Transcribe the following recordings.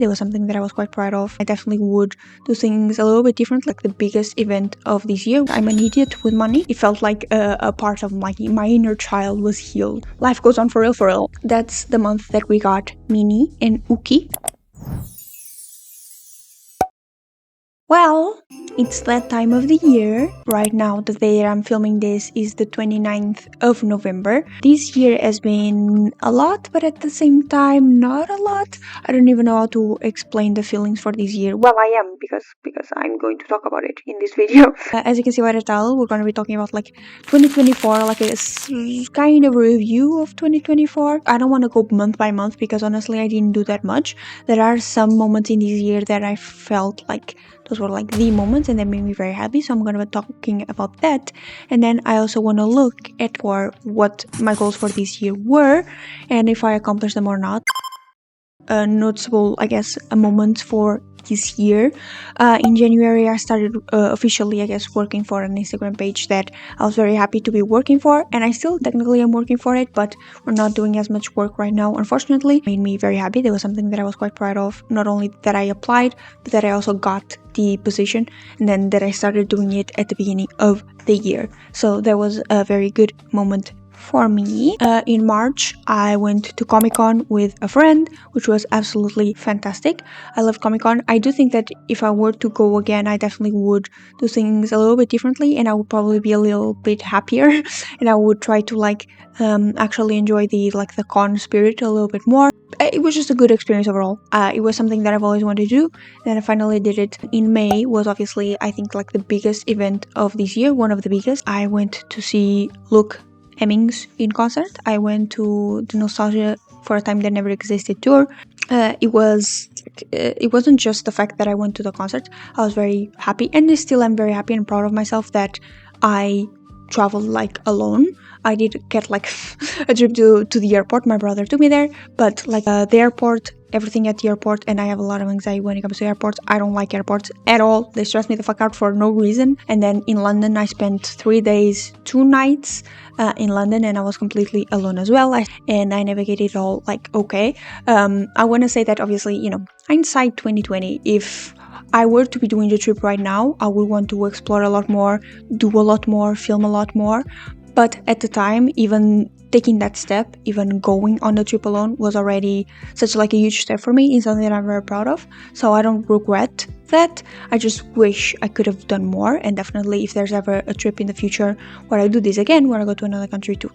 It was something that I was quite proud of. I definitely would do things a little bit different. Like the biggest event of this year, I'm an idiot with money. It felt like a part of my inner child was healed. Life goes on for real, for real. That's the month that we got Mini and Uki. Well, it's that time of the year. Right now, the day I'm filming this is the 29th of November. This year has been a lot, but at the same time, not a lot. I don't even know how to explain the feelings for this year. Well, I am because I'm going to talk about it in this video. As you can see by the title, we're going to be talking about like 2024, like a kind of review of 2024. I don't want to go month by month because honestly, I didn't do that much. There are some moments in this year that I felt like those were like the moments and that made me very happy, so I'm going to be talking about that. And then I also want to look at what my goals for this year were and if I accomplished them or not. Noticeable, I guess, moments for this year. In January, I started officially, I guess, working for an Instagram page that I was very happy to be working for, and I still technically am working for it, but we're not doing as much work right now, unfortunately. It made me very happy. That was something that I was quite proud of. Not only that I applied, but that I also got the position, and then that I started doing it at the beginning of the year. So that was a very good moment for me. In March, I went to Comic-Con with a friend, which was absolutely fantastic. I love Comic-Con. I do think that if I were to go again, I definitely would do things a little bit differently, and I would probably be a little bit happier, and I would try to actually enjoy the con spirit a little bit more. It was just a good experience overall. It was something that I've always wanted to do, and I finally did it. In May was obviously, I think, like the biggest event of this year, one of the biggest. I went to see Luke Hemmings in concert. I went to the Nostalgia for a Time That Never Existed tour. It wasn't just the fact that I went to the concert. I was very happy, and still I'm very happy and proud of myself that I traveled alone. I did get a trip to the airport. My brother took me there, but the airport, everything at the airport, and I have a lot of anxiety when it comes to airports. I don't like airports at all. They stress me the fuck out for no reason. And then in London, I spent 3 days, 2 nights in London, and I was completely alone as well. And I navigated it all okay. I want to say that obviously, hindsight 2020, if I were to be doing the trip right now, I would want to explore a lot more, do a lot more, film a lot more. But at the time, even taking that step, even going on the trip alone was already such a huge step for me. It's something that I'm very proud of. So I don't regret that. I just wish I could have done more. And definitely if there's ever a trip in the future where I do this again, where I go to another country to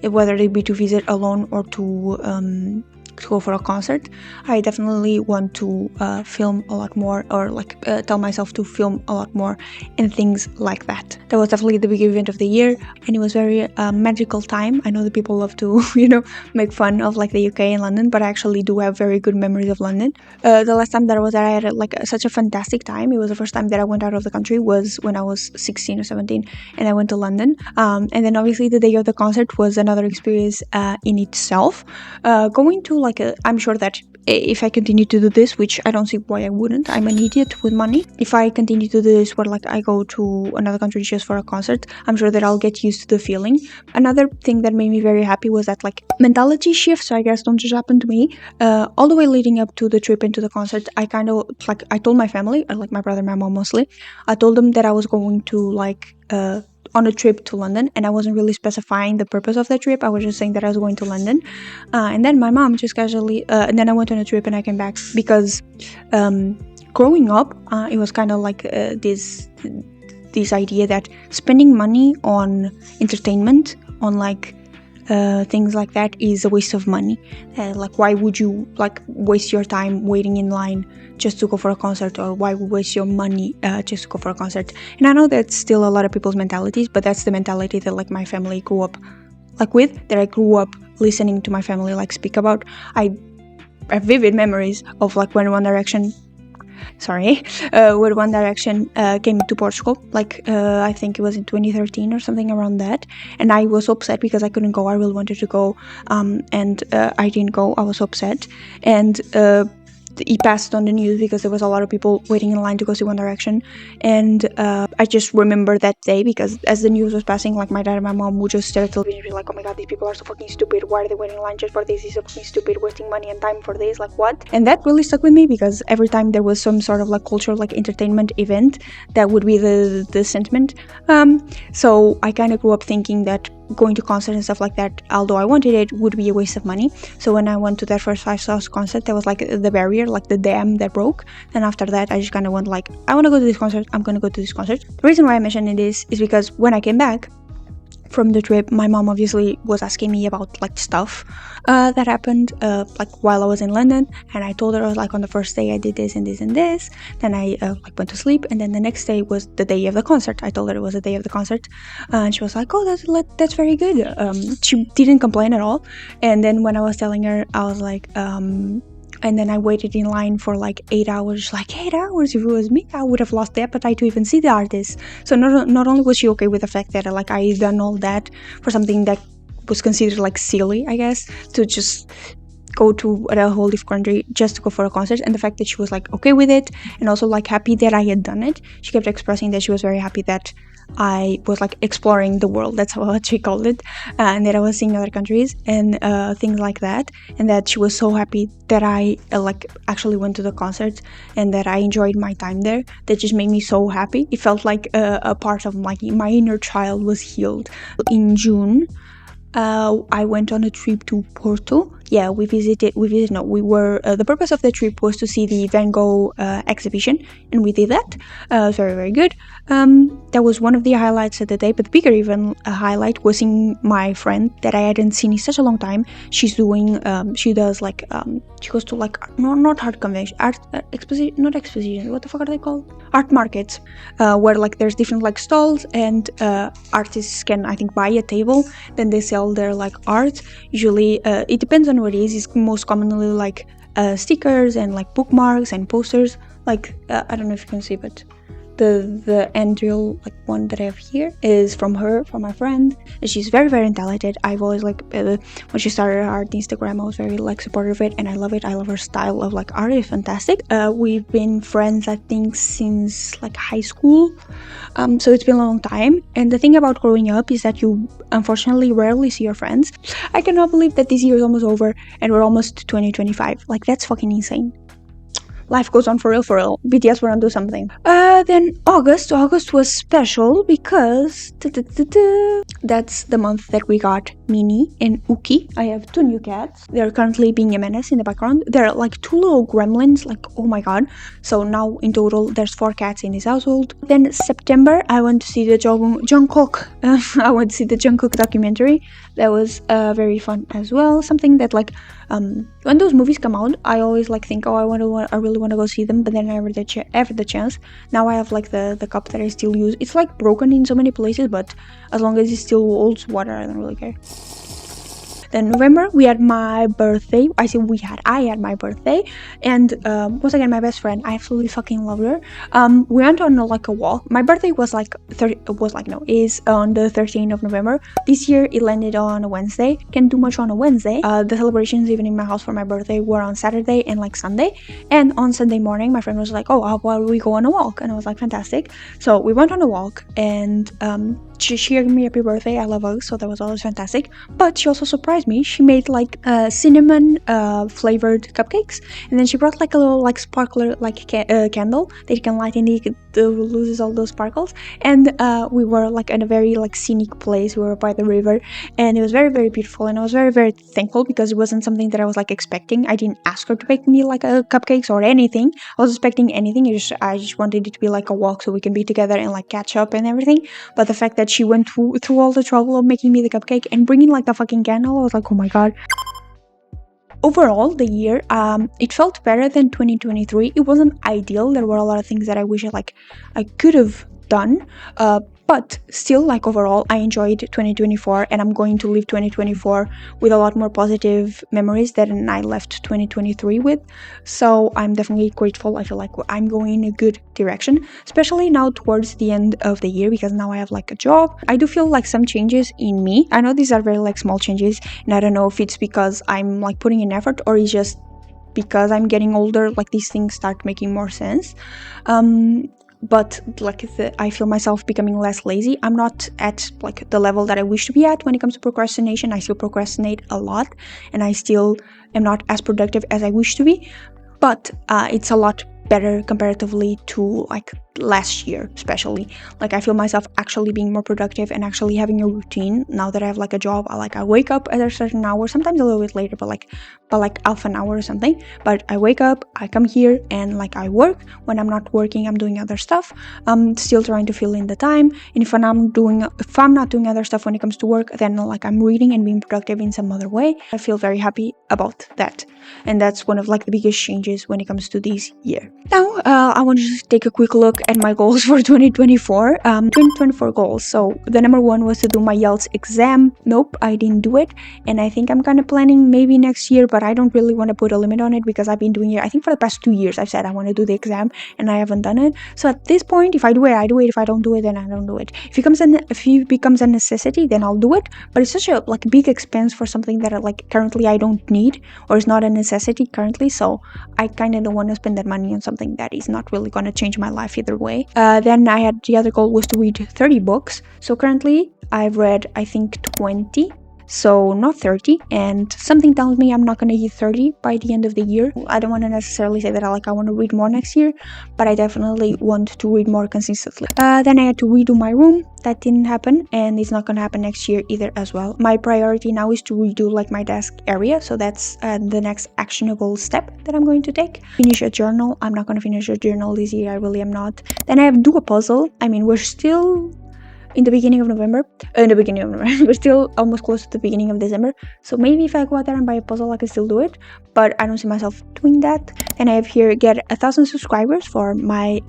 whether it be to visit alone or to go for a concert, I definitely want to film a lot more, or tell myself to film a lot more and things like that. That was definitely the big event of the year, and it was very magical time. I know that people love to make fun of the UK and London, but I actually do have very good memories of London. The last time that I was there, I had such a fantastic time. It was the first time that I went out of the country was when I was 16 or 17, and I went to London, and then obviously the day of the concert was another experience in itself. Going to I'm sure that if I continue to do this, which I don't see why I wouldn't, I'm an idiot with money. If I continue to do this where I go to another country just for a concert, I'm sure that I'll get used to the feeling. Another thing that made me very happy was that mentality shift, so I guess don't just happen to me. All the way leading up to the trip and to the concert, I kind of I told my family, my brother, my mom mostly, I told them that I was going to on a trip to London, and I wasn't really specifying the purpose of that trip. I was just saying that I was going to London, and then my mom just casually and then I went on a trip and I came back because growing up it was kind of this idea that spending money on entertainment, on things like that, is a waste of money. Why would you waste your time waiting in line just to go for a concert, or why waste your money just to go for a concert? And I know that's still a lot of people's mentalities, but that's the mentality that my family grew up with, that I grew up listening to my family speak about. I have vivid memories of when One Direction came to Portugal. I think it was in 2013 or something around that, and I was upset because I couldn't go. I really wanted to go, and I didn't go. I was upset, and it passed on the news because there was a lot of people waiting in line to go see One Direction. And I just remember that day because as the news was passing, like my dad and my mom would just stare at the television and be like, oh my god, these people are so fucking stupid. Why are they waiting in line just for this? This is so fucking stupid, wasting money and time for this, like what? And that really stuck with me because every time there was some sort of like cultural like entertainment event, that would be the sentiment. So I kind of grew up thinking that going to concerts and stuff like that, although I wanted it, would be a waste of money. So when I went to that first Five Stars concert, there was like the barrier, like the dam that broke. And after that, I just kind of went like, I want to go to this concert, I'm going to go to this concert. The reason why I'm mentioning this is because when I came back from the trip, my mom obviously was asking me about like stuff that happened like while I was in London, and I told her, I was like, on the first day I did this and this and this, then I like went to sleep, and then the next day was the day of the concert. I told her it was the day of the concert, and she was like, oh, that's very good. She didn't complain at all. And then when I was telling her, I was like, and then I waited in line for like 8 hours. Like 8 hours, if it was me, I would have lost the appetite to even see the artist. So not only was she okay with the fact that like I done all that for something that was considered like silly, I guess, to just go to a whole different country just to go for a concert, and the fact that she was like okay with it and also like happy that I had done it. She kept expressing that she was very happy that I was like exploring the world, that's what she called it, and that I was seeing other countries and things like that, and that she was so happy that I like actually went to the concert and that I enjoyed my time there. That just made me so happy. It felt like a part of like my inner child was healed. In June, I went on a trip to Porto. Yeah, the purpose of the trip was to see the Van Gogh exhibition, and we did that. It was very, very good. That was one of the highlights of the day, but the bigger even highlight was seeing my friend that I hadn't seen in such a long time. She does like, she goes to like, not art convention, not exposition, what the fuck are they called? Art markets, where like there's different like stalls, and artists can, I think, buy a table, then they sell their like art. Usually, it depends on what it is. It's most commonly like stickers and like bookmarks and posters. Like I don't know if you can see, but the Andrew like one that I have here is from my friend, and she's very, very talented. I've always like when she started her art Instagram, I was very like supportive of it, and I love it. I love her style of like art. It's fantastic. We've been friends, I think, since like high school, so it's been a long time. And the thing about growing up is that you unfortunately rarely see your friends. I cannot believe that this year is almost over and we're almost to 2025. Like, that's fucking insane. Life goes on for real. BTS were on do something. Then August was special because that's the month that we got Minnie and Uki. I have 2 new cats. They're currently being a menace in the background. They're like 2 little gremlins, like, oh my god. So now in total there's 4 cats in this household. Then September, I went to see the Jungkook. I went to see the Jungkook documentary. That was very fun as well. Something that like when those movies come out, I always like think, oh, I really want to go see them, but then I never the chance. Now I have like the cup that I still use. It's like broken in so many places, but as long as it still holds water, I don't really care. Then November, we had my birthday. I had my birthday, and once again, my best friend, I absolutely fucking loved her. We went on like a walk. My birthday was on the 13th of November. This year it landed on a Wednesday. Can't do much on a Wednesday. The celebrations even in my house for my birthday were on Saturday and like Sunday. And on Sunday morning, my friend was like, oh, how about we go on a walk? And I was like, fantastic. So we went on a walk, and she gave me happy birthday. I love her, so that was always fantastic. But she also surprised me. She made like cinnamon flavored cupcakes, and then she brought like a little like sparkler like candle that you can light and it loses all those sparkles. And we were like in a very like scenic place. We were by the river, and it was very, very beautiful, and I was very, very thankful because it wasn't something that I was like expecting. I didn't ask her to bake me like a cupcakes or anything. I was expecting anything. I just wanted it to be like a walk so we can be together and like catch up and everything. But the fact that she went through all the trouble of making me the cupcake and bringing like the fucking candle, I was like, oh my god. Overall, the year, it felt better than 2023. It wasn't ideal. There were a lot of things that I wish I could have done, but still, like, overall, I enjoyed 2024, and I'm going to leave 2024 with a lot more positive memories than I left 2023 with. So I'm definitely grateful. I feel like I'm going in a good direction, especially now towards the end of the year, because now I have like a job. I do feel like some changes in me. I know these are very like small changes, and I don't know if it's because I'm like putting in effort or it's just because I'm getting older, like these things start making more sense. But like I feel myself becoming less lazy. I'm not at like the level that I wish to be at when it comes to procrastination. I still procrastinate a lot, and I still am not as productive as I wish to be, but it's a lot better comparatively to like last year. Especially like I feel myself actually being more productive and actually having a routine now that I have like a job. I wake up at a certain hour, sometimes a little bit later, but like half an hour or something. But I wake up, I come here, and like I work. When I'm not working, I'm doing other stuff. I'm still trying to fill in the time. And if I'm not doing other stuff when it comes to work, then like I'm reading and being productive in some other way. I feel very happy about that, and that's one of like the biggest changes when it comes to this year. Now I want to just take a quick look at my goals for 2024. 2024 goals. So the number one was to do my IELTS exam. Nope, I didn't do it, and I think I'm kind of planning maybe next year, but I don't really want to put a limit on it because I've been doing it. I think for the past 2 years I've said I want to do the exam and I haven't done it. So at this point, if I do it, I do it. If I don't do it, then I don't do it. If it becomes a necessity, then I'll do it. But it's such a like big expense for something that like currently I don't need, or is not a necessity currently. So I kind of don't want to spend that money on something that is not really going to change my life either way. Then I had the other goal was to read 30 books. So currently I've read I think 20. So not 30, and something tells me I'm not going to hit 30 by the end of the year. I don't want to necessarily say that I want to read more next year, but I definitely want to read more consistently. Then I had to redo my room. That didn't happen, and it's not going to happen next year either as well. My priority now is to redo like my desk area, so that's the next actionable step that I'm going to take. Finish a journal. I'm not going to finish a journal this year. I really am not. Then I have to do a puzzle. I mean, we're still in the beginning of November. We're still almost close to the beginning of December. So maybe if I go out there and buy a puzzle, I can still do it. But I don't see myself doing that. And I have here get 1,000 subscribers for my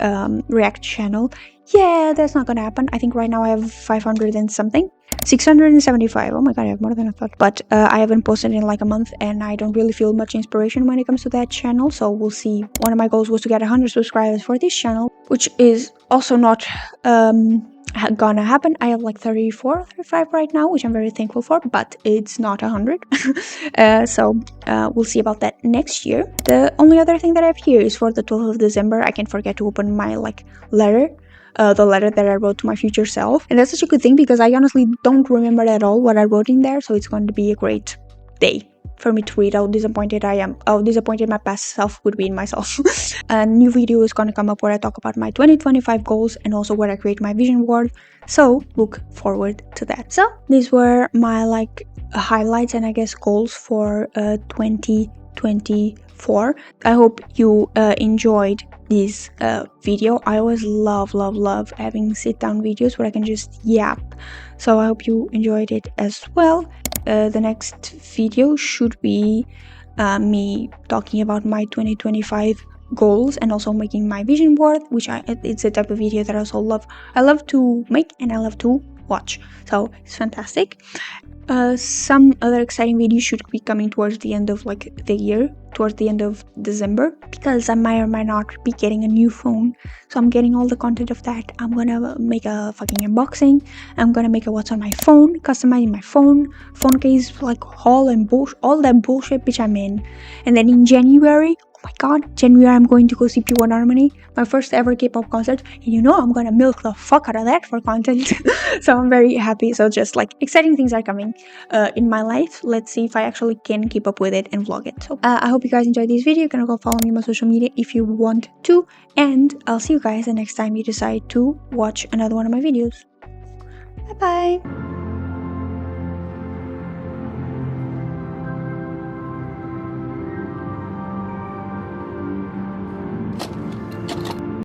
React channel. Yeah, that's not gonna happen. I think right now I have 500 and something. 675. Oh my god, I have more than I thought. But I haven't posted in like a month, and I don't really feel much inspiration when it comes to that channel. So we'll see. One of my goals was to get 100 subscribers for this channel, which is also not gonna happen. I have like 34, 35 right now, which I'm very thankful for, but it's not 100. So we'll see about that next year. The only other thing that I have here is for the 12th of December. I can't forget to open my like letter. The letter that I wrote to my future self, and that's such a good thing because I honestly don't remember at all what I wrote in there, so it's going to be a great day for me to read how disappointed I am, how disappointed my past self would be in myself. A new video is going to come up where I talk about my 2025 goals and also where I create my vision board, so look forward to that. So these were my like highlights and I guess goals for 2024. I hope you enjoyed this video. I always love having sit down videos where I can just yap, so I hope you enjoyed it as well. The next video should be me talking about my 2025 goals and also making my vision board, which it's a type of video that I also love. I love to make and I love to watch, so it's fantastic. Some other exciting videos should be coming towards the end of like the year, towards the end of December, because I might or might not be getting a new phone, so I'm getting all the content of that. I'm gonna make a fucking unboxing. I'm gonna make a what's on my phone, customizing my phone case, like all that bullshit bitch I'm in. And then in January, oh my god, January I'm going to go see P1 Harmony, my first ever K-pop concert, and you know I'm gonna milk the fuck out of that for content. So I'm very happy. So just like exciting things are coming in my life. Let's see if I actually can keep up with it and vlog it. So I hope you guys enjoyed this video. You can go follow me on my social media if you want to, and I'll see you guys the next time you decide to watch another one of my videos. Bye bye.